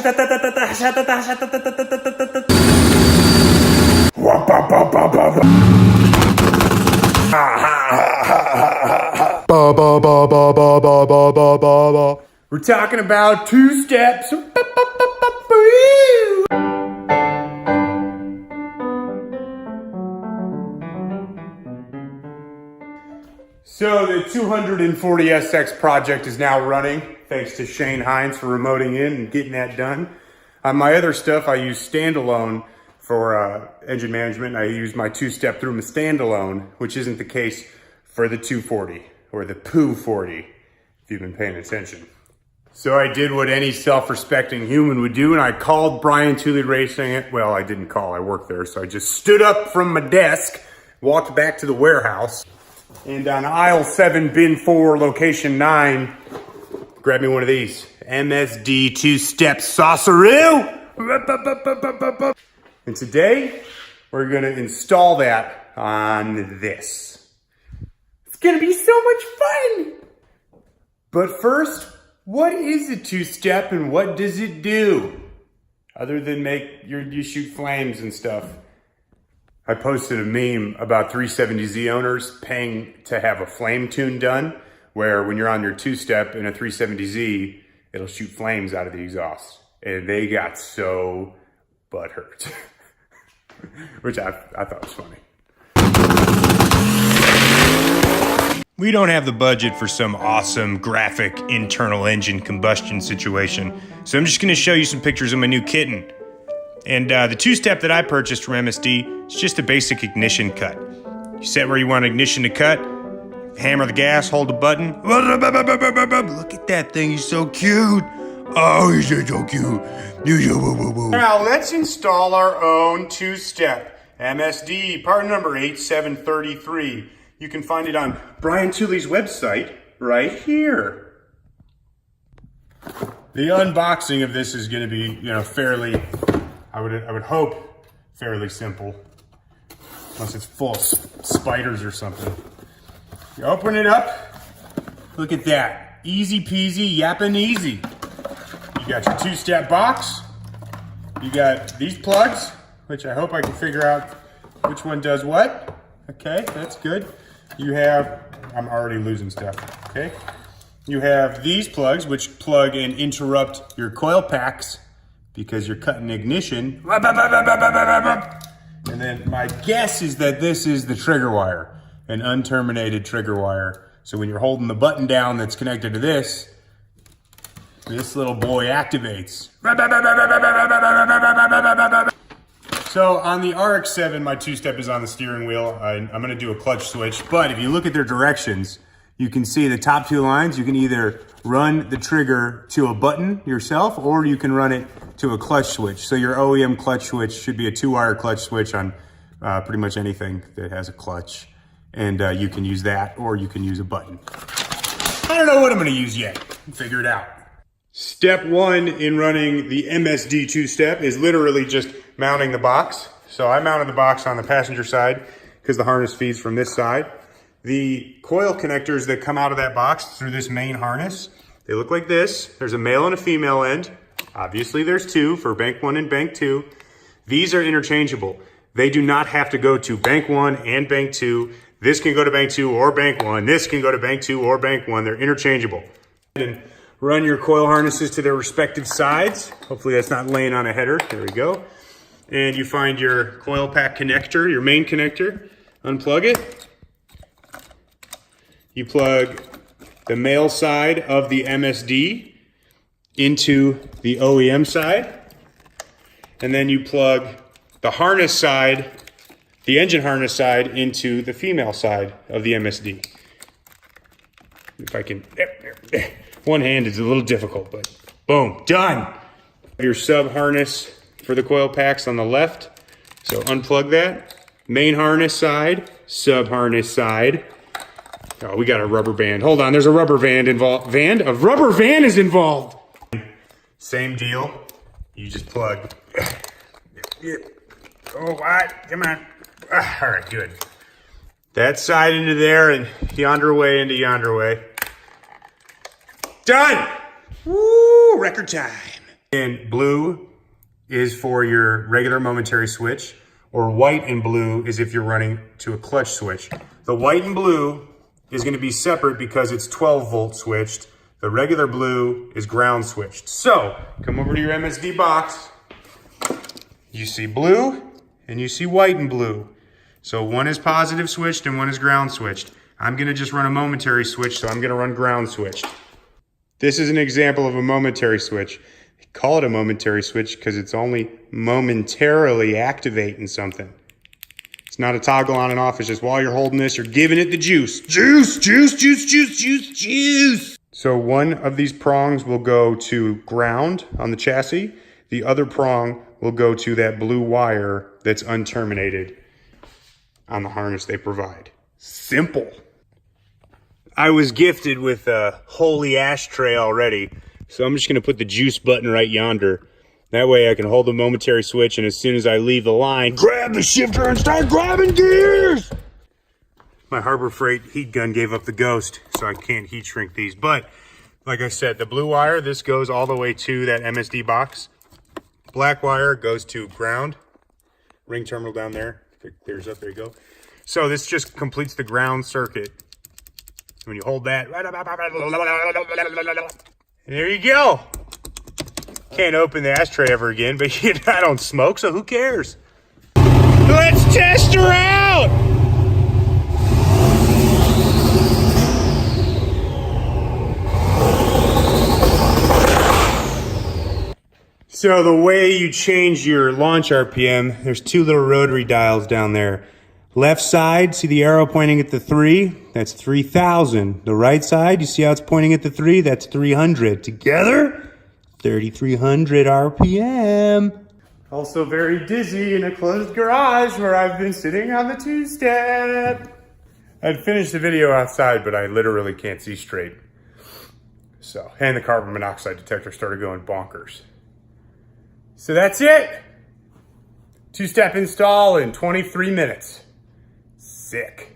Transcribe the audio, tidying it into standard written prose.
We're talking about two steps. So the 240SX project is now running, thanks to Shane Hines for remoting in and getting that done. On my other stuff, I use standalone for engine management. I use my two-step through my standalone, which isn't the case for the 240 or the Poo 40, if you've been paying attention. So I did what any self-respecting human would do, and I called Brian Tooley Racing. Well, I didn't call, I worked there. So I just stood up from my desk, walked back to the warehouse, and on aisle 7, bin 4, location 9, grab me one of these. MSD two-step sauceroo. And today, we're gonna install that on this. It's gonna be so much fun. But first, what is a two-step and what does it do? Other than you shoot flames and stuff. I posted a meme about 370Z owners paying to have a flame tune done, where when you're on your two-step in a 370Z, it'll shoot flames out of the exhaust. And they got so butthurt, which I thought was funny. We don't have the budget for some awesome graphic internal engine combustion situation, so I'm just gonna show you some pictures of my new kitten. And the two-step that I purchased from MSD is just a basic ignition cut. You set where you want ignition to cut, hammer the gas, hold the button. Look at that thing, he's so cute. Oh, he's so cute. Now let's install our own two-step. MSD, part number 8733. You can find it on Brian Tooley's website right here. The unboxing of this is gonna be, fairly, I would hope, fairly simple. Unless it's full of spiders or something. You open it up, look at that. Easy peasy, yappin' easy. You got your two-step box. You got these plugs, which I hope I can figure out which one does what. Okay, that's good. You have, I'm already losing stuff, okay? You have these plugs, which plug and interrupt your coil packs because you're cutting ignition. And then my guess is that this is the trigger wire, an unterminated trigger wire. So when you're holding the button down that's connected to this little boy activates. So on the RX-7, my two-step is on the steering wheel. I'm gonna do a clutch switch, but if you look at their directions, you can see the top two lines. You can either run the trigger to a button yourself, or you can run it to a clutch switch. So your OEM clutch switch should be a 2-wire clutch switch on pretty much anything that has a clutch. And you can use that, or you can use a button. I don't know what I'm gonna use yet. Figure it out. Step 1 in running the MSD two-step is literally just mounting the box. So I mounted the box on the passenger side because the harness feeds from this side. The coil connectors that come out of that box through this main harness, they look like this. There's a male and a female end. Obviously there's two for bank 1 and bank 2. These are interchangeable. They do not have to go to bank 1 and bank 2. This can go to bank 2 or bank 1. This can go to bank 2 or bank 1. They're interchangeable. And run your coil harnesses to their respective sides. Hopefully that's not laying on a header. There we go. And you find your coil pack connector, your main connector. Unplug it. You plug the male side of the MSD into the OEM side. And then you plug the harness side, the engine harness side, into the female side of the MSD. If I can, one hand is a little difficult, but boom, done. Your sub harness for the coil packs on the left. So unplug that. Main harness side, sub harness side. Oh, we got a rubber band. Hold on, there's a rubber band involved. A rubber van is involved. Same deal. You just plug. Oh, what? Come on. All right, good. That side into there and yonder way into yonder way. Done! Woo, record time. And blue is for your regular momentary switch, or white and blue is if you're running to a clutch switch. The white and blue is going to be separate because it's 12 volt switched. The regular blue is ground switched. So come over to your MSD box. You see blue and you see white and blue. So one is positive switched and one is ground switched. I'm going to just run a momentary switch, so I'm going to run ground switched. This is an example of a momentary switch. They call it a momentary switch because it's only momentarily activating something. It's not a toggle on and off. It's just while you're holding this, you're giving it the juice. Juice, juice, juice, juice, juice, juice. So one of these prongs will go to ground on the chassis. The other prong will go to that blue wire that's unterminated on the harness they provide. Simple. I was gifted with a holy ashtray already, so I'm just going to put the juice button right yonder. That way I can hold the momentary switch, and as soon as I leave the line, grab the shifter and start grabbing gears. My Harbor Freight heat gun gave up the ghost, so I can't heat shrink these. But like I said, the blue wire, this goes all the way to that MSD box. Black wire goes to ground. Ring terminal down there. If it clears up, there you go. So this just completes the ground circuit. When you hold that, there you go. Can't open the ashtray ever again, but I don't smoke, so who cares? Let's test her out! So the way you change your launch RPM, there's two little rotary dials down there. Left side, see the arrow pointing at the 3? That's 3,000. The right side, you see how it's pointing at the 3? That's 300. Together, 3,300 RPM. Also very dizzy in a closed garage where I've been sitting on the two-step. I'd finished the video outside, but I literally can't see straight. So, and the carbon monoxide detector started going bonkers. So that's it. Two-step install in 23 minutes. Sick.